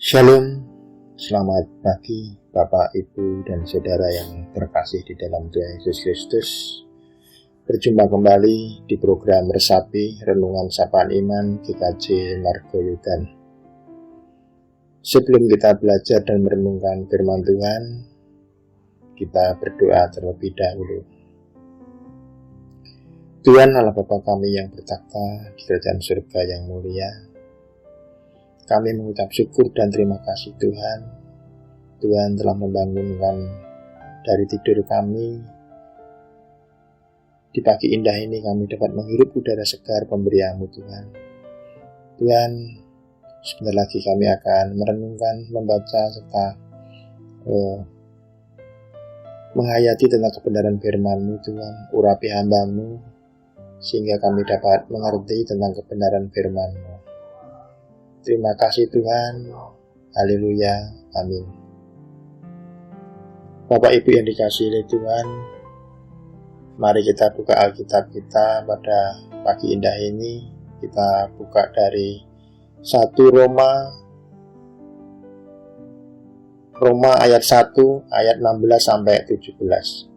Shalom, selamat pagi Bapak, Ibu, dan Saudara yang terkasih di dalam Tuhan Yesus Kristus. Berjumpa kembali di program Resapi Renungan Sapaan Iman GKJ Margoyogan. Sebelum kita belajar dan merenungkan firman Tuhan, kita berdoa terlebih dahulu. Tuhan Allah Bapa kami yang bertakhta di kerajaan surga yang mulia, kami mengucap syukur dan terima kasih Tuhan. Tuhan telah membangunkan dari tidur kami. Di pagi indah ini kami dapat menghirup udara segar pemberian-Mu Tuhan. Tuhan, sebentar lagi kami akan merenungkan, membaca, serta menghayati tentang kebenaran firman-Mu Tuhan. Urapi hamba-Mu, sehingga kami dapat mengerti tentang kebenaran firman-Mu. Terima kasih Tuhan. Haleluya. Amin. Bapak Ibu yang dikasihi oleh Tuhan, mari kita buka Alkitab kita pada pagi indah ini. Kita buka dari 1 Roma ayat 1 ayat 16 sampai 17.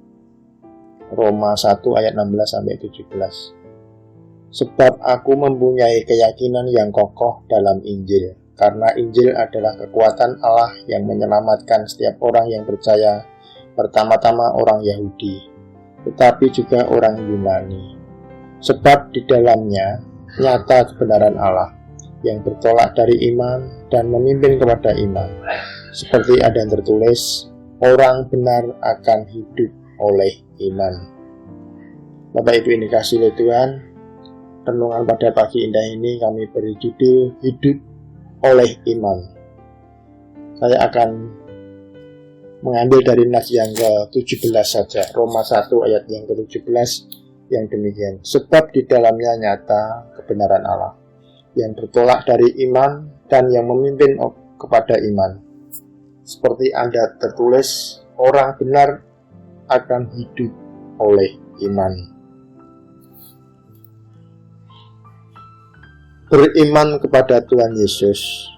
Roma 1 ayat 16 sampai 17. Sebab aku mempunyai keyakinan yang kokoh dalam Injil, karena Injil adalah kekuatan Allah yang menyelamatkan setiap orang yang percaya, pertama-tama orang Yahudi, tetapi juga orang Yunani. Sebab di dalamnya nyata kebenaran Allah, yang bertolak dari iman dan memimpin kepada iman. Seperti ada yang tertulis, orang benar akan hidup oleh iman. Bapak Ibu yang dikasihi oleh Tuhan, renungan pada pagi indah ini kami beri judul Hidup oleh Iman. Saya akan mengambil dari nas yang ke-17 saja, Roma 1 ayat yang ke-17 yang demikian. Sebab di dalamnya nyata kebenaran Allah, yang bertolak dari iman dan yang memimpin kepada iman. Seperti Anda tertulis, orang benar akan hidup oleh iman. Beriman kepada Tuhan Yesus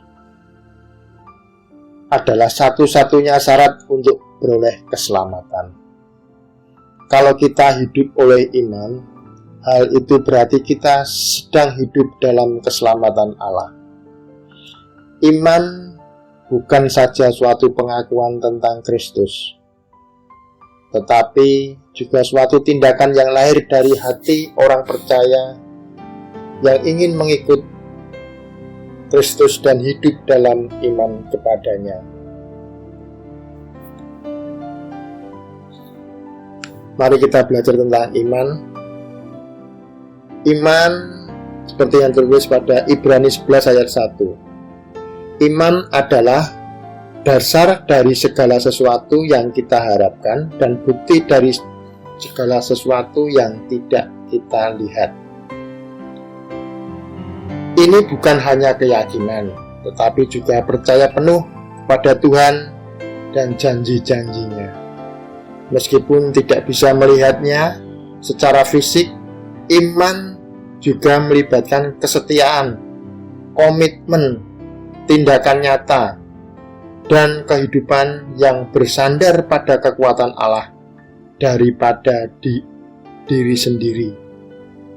adalah satu-satunya syarat untuk beroleh keselamatan. Kalau kita hidup oleh iman, hal itu berarti kita sedang hidup dalam keselamatan Allah. Iman bukan saja suatu pengakuan tentang Kristus, tetapi juga suatu tindakan yang lahir dari hati orang percaya yang ingin mengikut Kristus dan hidup dalam iman kepadanya. Mari kita belajar tentang iman. Iman seperti yang tertulis pada Ibrani 11 ayat 1. Iman adalah dasar dari segala sesuatu yang kita harapkan dan bukti dari segala sesuatu yang tidak kita lihat. Ini bukan hanya keyakinan, tetapi juga percaya penuh pada Tuhan dan janji-janjinya. Meskipun tidak bisa melihatnya secara fisik, iman juga melibatkan kesetiaan, komitmen, tindakan nyata, dan kehidupan yang bersandar pada kekuatan Allah daripada diri sendiri,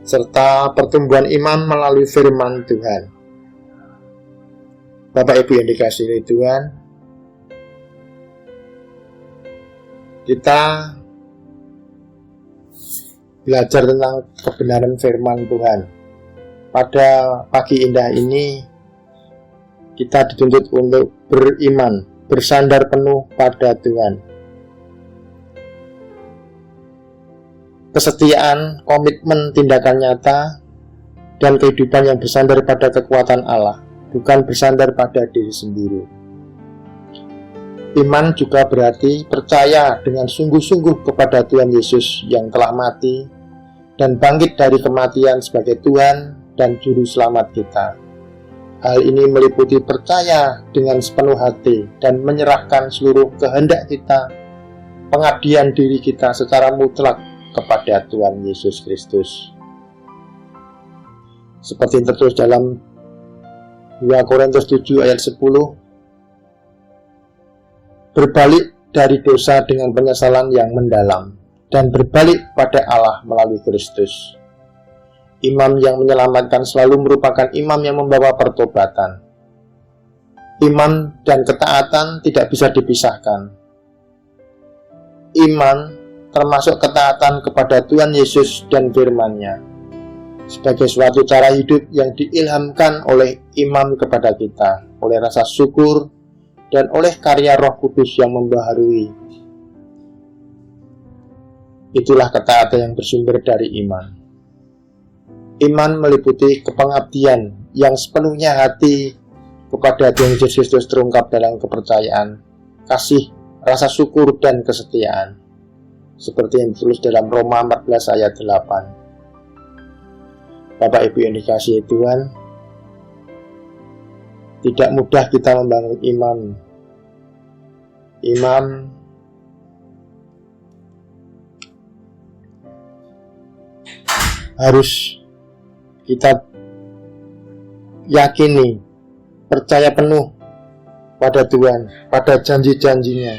serta pertumbuhan iman melalui firman Tuhan. Bapak Ibu yang dikasihi oleh Tuhan, kita belajar tentang kebenaran firman Tuhan. Pada pagi indah ini, kita dituntut untuk beriman, bersandar penuh pada Tuhan. Kesetiaan, komitmen, tindakan nyata, dan kehidupan yang bersandar pada kekuatan Allah, bukan bersandar pada diri sendiri. Iman juga berarti percaya dengan sungguh-sungguh kepada Tuhan Yesus yang telah mati dan bangkit dari kematian sebagai Tuhan dan Juru Selamat kita. Hal ini meliputi percaya dengan sepenuh hati dan menyerahkan seluruh kehendak kita, pengabdian diri kita secara mutlak kepada Tuhan Yesus Kristus. Seperti yang tertulis dalam 2 Korintus 7 ayat 10, berbalik dari dosa dengan penyesalan yang mendalam, dan berbalik pada Allah melalui Kristus. Imam yang menyelamatkan selalu merupakan imam yang membawa pertobatan. Iman dan ketaatan tidak bisa dipisahkan. Iman termasuk ketaatan kepada Tuhan Yesus dan firman-Nya sebagai suatu cara hidup yang diilhamkan oleh imam kepada kita, oleh rasa syukur dan oleh karya Roh Kudus yang membaharui. Itulah ketaatan yang bersumber dari iman. Iman meliputi kepengabdian yang sepenuhnya hati kepada Tuhan Yesus Kristus terungkap dalam kepercayaan, kasih, rasa syukur, dan kesetiaan. Seperti yang ditulis dalam Roma 14 ayat 8. Bapak Ibu yang dikasihi Tuhan, tidak mudah kita membangun iman. Iman harus kita yakini, percaya penuh pada Tuhan, pada janji-janjinya,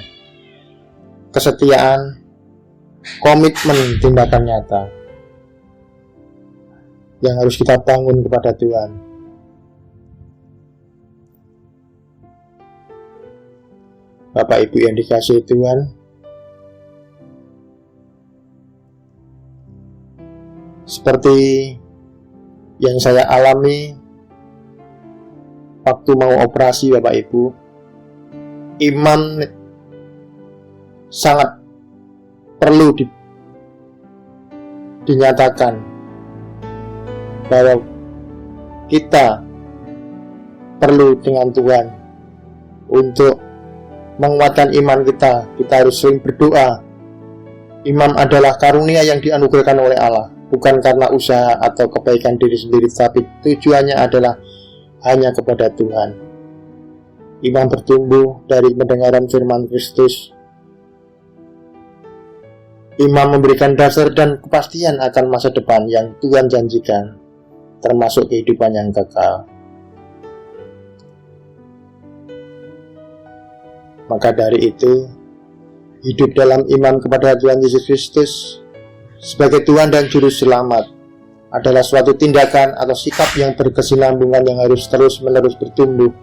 kesetiaan, komitmen, tindakan nyata yang harus kita bangun kepada Tuhan. Bapak Ibu yang dikasihi Tuhan, seperti yang saya alami waktu mau operasi, Bapak Ibu, iman sangat perlu dinyatakan bahwa kita perlu dengan Tuhan untuk menguatkan iman kita. Kita harus sering berdoa. Iman adalah karunia yang dianugerahkan oleh Allah, bukan karena usaha atau kebaikan diri sendiri, tapi tujuannya adalah hanya kepada Tuhan. Iman bertumbuh dari pendengaran firman Kristus. Iman memberikan dasar dan kepastian akan masa depan yang Tuhan janjikan, termasuk kehidupan yang kekal. Maka dari itu, hidup dalam iman kepada Tuhan Yesus Kristus sebagai Tuhan dan Juru Selamat adalah suatu tindakan atau sikap yang berkesinambungan yang harus terus-menerus bertumbuh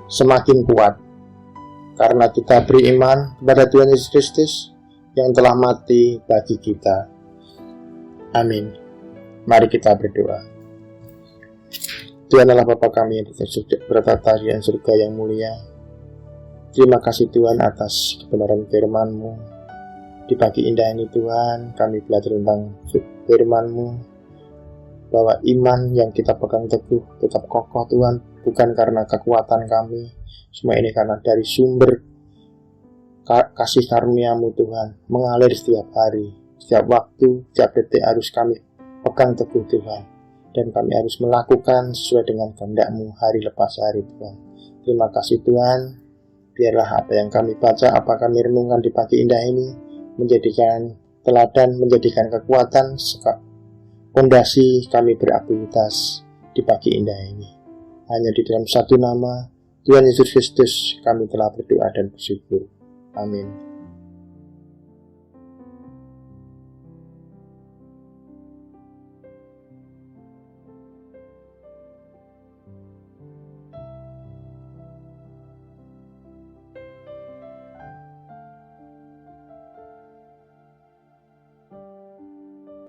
semakin kuat, karena kita beriman kepada Tuhan Yesus Kristus yang telah mati bagi kita. Amin. Mari kita berdoa. Tuhan Allah Bapa kami yang bertata di surga yang mulia, terima kasih Tuhan atas kebenaran firman-Mu. Di pagi indah ini Tuhan, kami belajar tentang firman-Mu, bahwa iman yang kita pegang teguh tetap kokoh Tuhan, bukan karena kekuatan kami. Semua ini karena dari sumber kasih karunia-Mu Tuhan, mengalir setiap hari, setiap waktu, setiap detik harus kami pegang teguh Tuhan, dan kami harus melakukan sesuai dengan kehendak-Mu hari lepas hari Tuhan. Terima kasih Tuhan. Biarlah apa yang kami baca, apa kami renungkan di pagi indah ini menjadikan teladan, menjadikan kekuatan, fondasi kami beraktivitas di pagi indah ini. Hanya di dalam satu nama, Tuhan Yesus Kristus, kami telah berdoa dan bersyukur. Amin.